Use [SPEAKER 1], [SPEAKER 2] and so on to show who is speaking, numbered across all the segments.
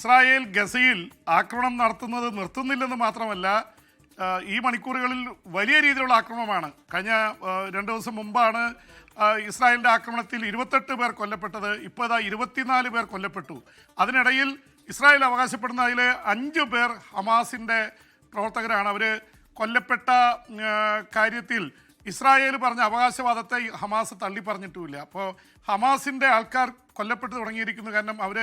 [SPEAKER 1] Israel ഗസയിൽ ആക്രമണം നടത്തുന്നത് നിർത്തുന്നില്ലെന്ന് മാത്രമല്ല ഈ മണിക്കൂറുകളിൽ വലിയ രീതിയിലുള്ള ആക്രമണമാണ്. കഴിഞ്ഞ 2 ദിവസം മുമ്പാണ് ഇസ്രായേലിൻ്റെ ആക്രമണത്തിൽ 28 പേർ കൊല്ലപ്പെട്ടത്. ഇപ്പോൾ ഇതാ 24 പേർ കൊല്ലപ്പെട്ടു. അതിനിടയിൽ ഇസ്രായേൽ അവകാശപ്പെടുന്ന അതിൽ 5 പേർ ഹമാസിൻ്റെ പ്രവർത്തകരാണ്. അവർ കൊല്ലപ്പെട്ട കാര്യത്തിൽ ഇസ്രായേൽ പറഞ്ഞ അവകാശവാദത്തെ ഹമാസ് തള്ളി പറഞ്ഞിട്ടുമില്ല. അപ്പോൾ ഹമാസിൻ്റെ ആൾക്കാർ കൊല്ലപ്പെട്ട് തുടങ്ങിയിരിക്കുന്നു. കാരണം അവർ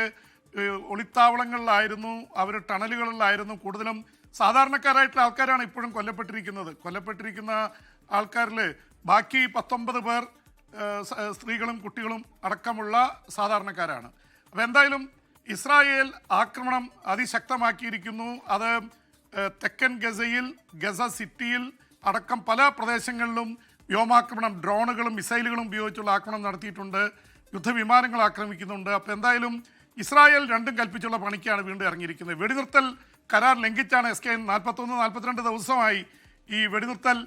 [SPEAKER 1] ഒളിത്താവളങ്ങളിലായിരുന്നു, അവർ ടണലുകളിലായിരുന്നു. കൂടുതലും സാധാരണക്കാരായിട്ടുള്ള ആൾക്കാരാണ് ഇപ്പോഴും കൊല്ലപ്പെട്ടിരിക്കുന്ന ആൾക്കാരിൽ ബാക്കി 19 പേർ സ്ത്രീകളും കുട്ടികളും അടക്കമുള്ള സാധാരണക്കാരാണ്. അപ്പോൾ എന്തായാലും ഇസ്രായേൽ ആക്രമണം അതിശക്തമാക്കിയിരിക്കുന്നു. അത് തെക്കൻ ഗസയിൽ, ഗസ സിറ്റിയിൽ അടക്കം പല പ്രദേശങ്ങളിലും വ്യോമാക്രമണം, ഡ്രോണുകളും മിസൈലുകളും ഉപയോഗിച്ചുള്ള ആക്രമണം നടത്തിയിട്ടുണ്ട്. യുദ്ധവിമാനങ്ങൾ ആക്രമിക്കുന്നുണ്ട്. അപ്പോൾ എന്തായാലും ഇസ്രായേൽ രണ്ടും കൽപ്പിച്ചുള്ള പണിക്കാണ് വീണ്ടും ഇറങ്ങിയിരിക്കുന്നത്. വെടിനിർത്തൽ കരാർ ലംഘിച്ചാണ് SK 41-42 ദിവസമായി ഈ വെടിനിർത്തൽ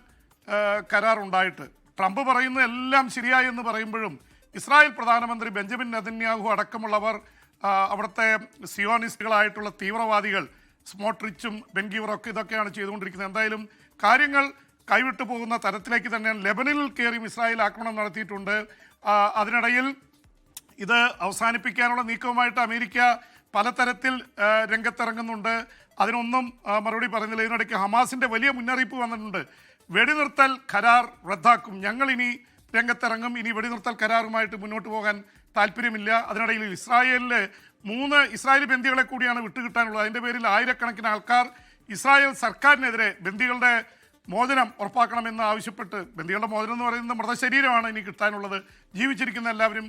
[SPEAKER 1] കരാർ ഉണ്ടായിട്ട്. ട്രംപ് പറയുന്നത് എല്ലാം ശരിയായി എന്ന് പറയുമ്പോഴും ഇസ്രായേൽ പ്രധാനമന്ത്രി ബെഞ്ചമിൻ നെതന്യാഹു അടക്കമുള്ളവർ അവിടുത്തെ സിയോണിസ്റ്റുകളായിട്ടുള്ള തീവ്രവാദികൾ സ്മോട്രിച്ചും ബെൻഗീവറും ഒക്കെ ഇതൊക്കെയാണ് ചെയ്തുകൊണ്ടിരിക്കുന്നത്. എന്തായാലും കാര്യങ്ങൾ കൈവിട്ടു പോകുന്ന തരത്തിലേക്ക് തന്നെയാണ്. ലെബനനിൽ കയറിയും ഇസ്രായേൽ ആക്രമണം നടത്തിയിട്ടുണ്ട്. അതിനിടയിൽ ഇത് അവസാനിപ്പിക്കാനുള്ള നീക്കവുമായിട്ട് അമേരിക്ക പലതരത്തിൽ രംഗത്തിറങ്ങുന്നുണ്ട്. അതിനൊന്നും മറുപടി പറയുന്നില്ല. ഇതിനിടയ്ക്ക് ഹമാസിൻ്റെ വലിയ മുന്നറിയിപ്പ് വന്നിട്ടുണ്ട്. വെടിനിർത്തൽ കരാർ റദ്ദാക്കും, ഞങ്ങളിനി രംഗത്തിറങ്ങും, ഇനി വെടിനിർത്തൽ കരാറുമായിട്ട് മുന്നോട്ട് പോകാൻ താല്പര്യമില്ല. അതിനിടയിൽ ഇസ്രായേലിൽ 3 ഇസ്രായേലി ബന്ദികളെ കൂടിയാണ് വിട്ടുകിട്ടാനുള്ളത്. അതിൻ്റെ പേരിൽ ആയിരക്കണക്കിന് ആൾക്കാർ ഇസ്രായേൽ സർക്കാരിനെതിരെ ബന്ദികളുടെ മോചനം ഉറപ്പാക്കണമെന്ന് ആവശ്യപ്പെട്ട്, ബന്ദികളുടെ മോചനം എന്ന് പറയുന്നത് മൃതശരീരമാണ് ഇനി കിട്ടാനുള്ളത്. ജീവിച്ചിരിക്കുന്ന എല്ലാവരും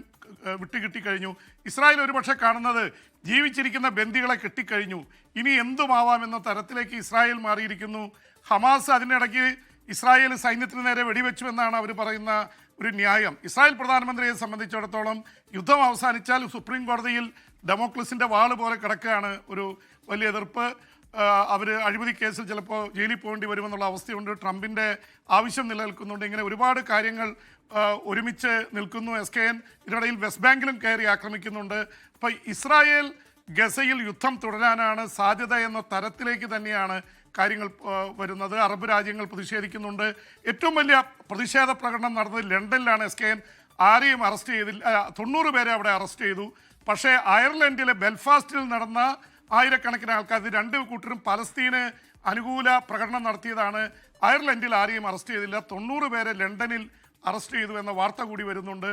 [SPEAKER 1] വിട്ടുകിട്ടിക്കഴിഞ്ഞു. ഇസ്രായേൽ ഒരുപക്ഷെ കാണുന്നത് ജീവിച്ചിരിക്കുന്ന ബന്ദികളെ കിട്ടിക്കഴിഞ്ഞു, ഇനി എന്തുമാവാമെന്ന തരത്തിലേക്ക് ഇസ്രായേൽ മാറിയിരിക്കുന്നു. ഹമാസ് അതിനിടയ്ക്ക് ഇസ്രായേൽ സൈന്യത്തിന് നേരെ വെടിവെച്ചു എന്നാണ് അവർ പറയുന്ന ഒരു ന്യായം. ഇസ്രായേൽ പ്രധാനമന്ത്രിയെ സംബന്ധിച്ചിടത്തോളം യുദ്ധം അവസാനിച്ചാൽ സുപ്രീം കോടതിയിൽ ഡെമോക്രസിൻ്റെ വാള് പോലെ കിടക്കുകയാണ് ഒരു വലിയ എതിർപ്പ്. അവർ അഴിമതി കേസിൽ ചിലപ്പോൾ ജയിലിൽ പോകേണ്ടി വരുമെന്നുള്ള അവസ്ഥയുണ്ട്. ട്രംപിൻ്റെ ആവശ്യം നിലനിൽക്കുന്നുണ്ട്. ഇങ്ങനെ ഒരുപാട് കാര്യങ്ങൾ ഒരുമിച്ച് നിൽക്കുന്നു. SKN ഇതിനിടയിൽ വെസ്റ്റ് ബാങ്കിലും കയറി ആക്രമിക്കുന്നുണ്ട്. അപ്പോൾ ഇസ്രായേൽ ഗസയിൽ യുദ്ധം തുടരാനാണ് സാധ്യത എന്ന തരത്തിലേക്ക് തന്നെയാണ് കാര്യങ്ങൾ വരുന്നത്. അറബ് രാജ്യങ്ങൾ പ്രതിഷേധിക്കുന്നുണ്ട്. ഏറ്റവും വലിയ പ്രതിഷേധ പ്രകടനം നടന്നത് ലണ്ടനിലാണ്. SKN ആരെയും അറസ്റ്റ് ചെയ്തില്ല, 90 പേരെ അവിടെ അറസ്റ്റ് ചെയ്തു. പക്ഷേ അയർലൻഡിലെ ബെൽഫാസ്റ്റിൽ നടന്ന ആയിരക്കണക്കിന് ആൾക്കാർ, 2 കൂട്ടരും പലസ്തീന് അനുകൂല പ്രകടനം നടത്തിയതാണ്. അയർലൻഡിൽ ആരെയും അറസ്റ്റ് ചെയ്തില്ല. 90 പേരെ ലണ്ടനിൽ അറസ്റ്റ് ചെയ്തു എന്ന വാർത്ത കൂടി വരുന്നുണ്ട്.